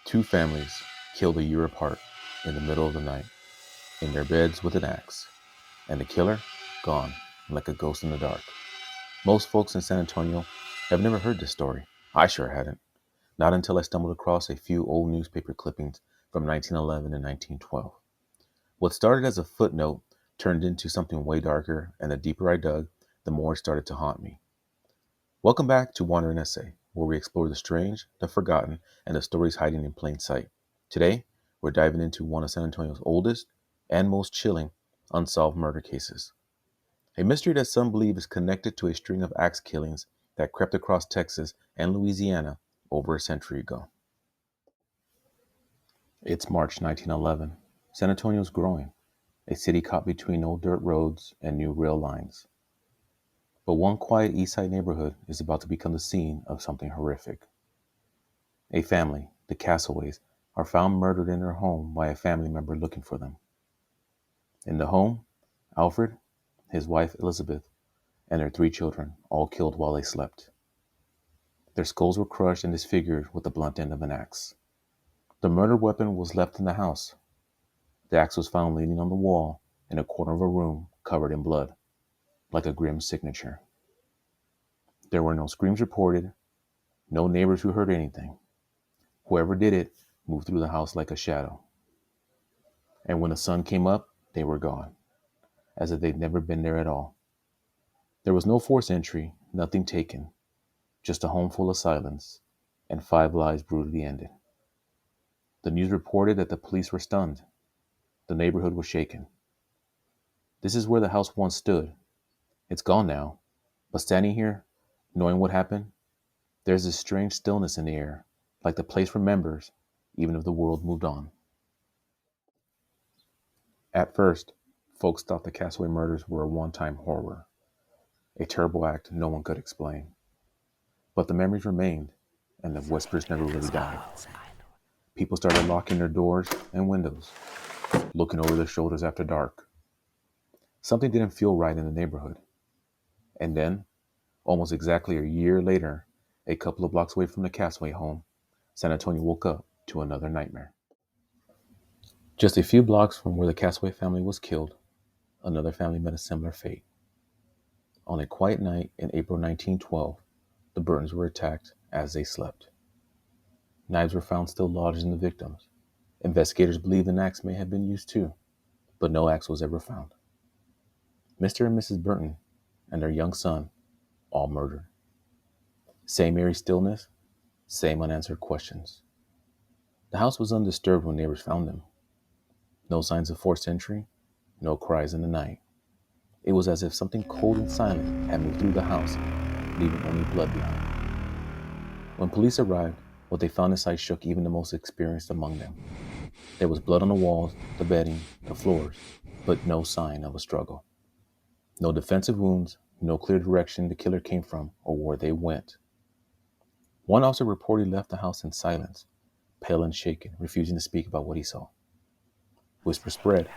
Two families killed a year apart in the middle of the night in their beds with an axe, and the killer gone like a ghost in the dark. Most folks in San Antonio have never heard this story. I sure hadn't. Not until I stumbled across a few old newspaper clippings from 1911 and 1912. What started as a footnote turned into something way darker, and the deeper I dug, the more it started to haunt me. Welcome back to Wandering Essay, where we explore the strange, the forgotten, and the stories hiding in plain sight. Today, we're diving into one of San Antonio's oldest and most chilling unsolved murder cases. A mystery that some believe is connected to a string of axe killings that crept across Texas and Louisiana over a century ago. It's March 1911. San Antonio's growing, a city caught between old dirt roads and new rail lines. But one quiet east side neighborhood is about to become the scene of something horrific. A family, the Casaways, are found murdered in their home by a family member looking for them. In the home, Alfred, his wife Elizabeth, and their three children, all killed while they slept. Their skulls were crushed and disfigured with the blunt end of an axe. The murder weapon was left in the house. The axe was found leaning on the wall in a corner of a room covered in blood, like a grim signature. There were no screams reported, no neighbors who heard anything. Whoever did it moved through the house like a shadow. And when the sun came up, they were gone, as if they'd never been there at all. There was no forced entry, nothing taken, just a home full of silence, and 5 lives brutally ended. The news reported that the police were stunned. The neighborhood was shaken. This is where the house once stood. It's gone now, but standing here, knowing what happened, there's this strange stillness in the air, like the place remembers, even if the world moved on. At first, folks thought the Casaway murders were a one-time horror, a terrible act no one could explain. But the memories remained, and the whispers never really died. People started locking their doors and windows, looking over their shoulders after dark. Something didn't feel right in the neighborhood. And then, almost exactly a year later, a couple of blocks away from the Casaway home, San Antonio woke up to another nightmare. Just a few blocks from where the Casaway family was killed, another family met a similar fate. On a quiet night in April 1912, the Burtons were attacked as they slept. Knives were found still lodged in the victims. Investigators believe an axe may have been used too, but no axe was ever found. Mr. and Mrs. Burton and their young son, all murdered. Same eerie stillness, same unanswered questions. The house was undisturbed when neighbors found them. No signs of forced entry, no cries in the night. It was as if something cold and silent had moved through the house, leaving only blood behind. When police arrived, what they found inside shook even the most experienced among them. There was blood on the walls, the bedding, the floors, but no sign of a struggle. No defensive wounds, no clear direction the killer came from or where they went. One officer reportedly left the house in silence, pale and shaken, refusing to speak about what he saw. Whispers spread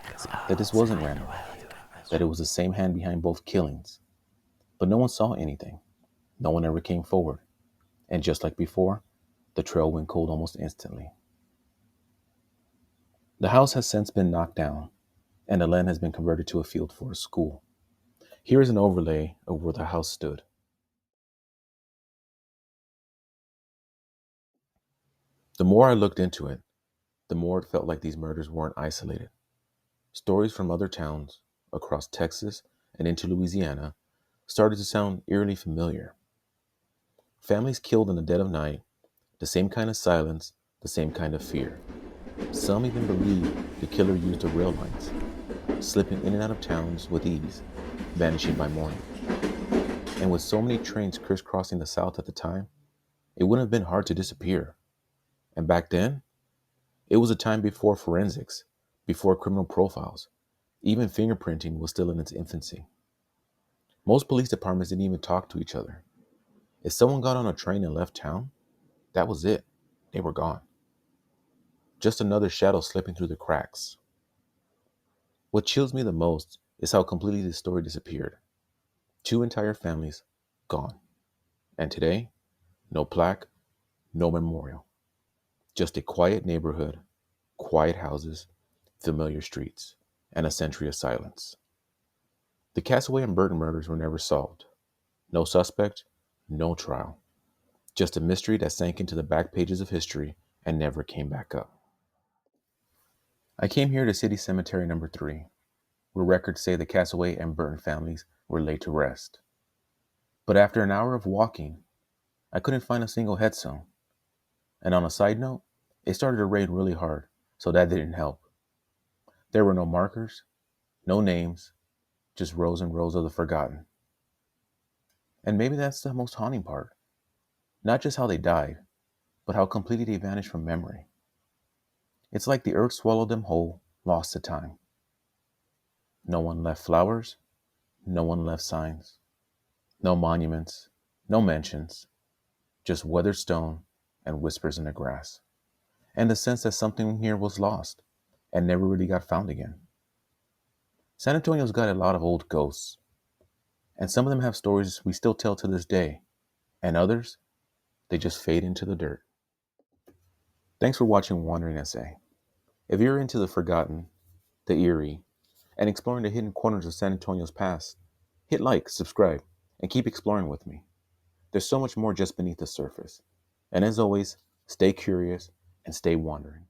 that this wasn't random, that it was the same hand behind both killings. But no one saw anything. No one ever came forward. And just like before, the trail went cold almost instantly. The house has since been knocked down, and the land has been converted to a field for a school. Here is an overlay of where the house stood. The more I looked into it, the more it felt like these murders weren't isolated. Stories from other towns across Texas and into Louisiana started to sound eerily familiar. Families killed in the dead of night, the same kind of silence, the same kind of fear. Some even believe the killer used the rail lines, slipping in and out of towns with ease, vanishing by morning. And with so many trains crisscrossing the South at the time, it wouldn't have been hard to disappear. And back then, it was a time before forensics, before criminal profiles. Even fingerprinting was still in its infancy. Most police departments didn't even talk to each other. If someone got on a train and left town, that was it. They were gone. Just another shadow slipping through the cracks. What chills me the most is how completely this story disappeared. Two entire families gone. And today, no plaque, no memorial. Just a quiet neighborhood, quiet houses, familiar streets, and a century of silence. The Casaway and Burton murders were never solved. No suspect, no trial. Just a mystery that sank into the back pages of history and never came back up. I came here to City Cemetery number 3, where records say the Casaway and Burton families were laid to rest. But after an hour of walking, I couldn't find a single headstone. And on a side note, it started to rain really hard, so that didn't help. There were no markers, no names, just rows and rows of the forgotten. And maybe that's the most haunting part. Not just how they died, but how completely they vanished from memory. It's like the earth swallowed them whole, lost to time. No one left flowers, no one left signs. No monuments, no mentions, just weathered stone and whispers in the grass. And the sense that something here was lost and never really got found again. San Antonio's got a lot of old ghosts, and some of them have stories we still tell to this day, and others, they just fade into the dirt. Thanks for watching Wandering SA. If you're into the forgotten, the eerie, and exploring the hidden corners of San Antonio's past, hit like, subscribe, and keep exploring with me. There's so much more just beneath the surface. And as always, stay curious and stay wandering.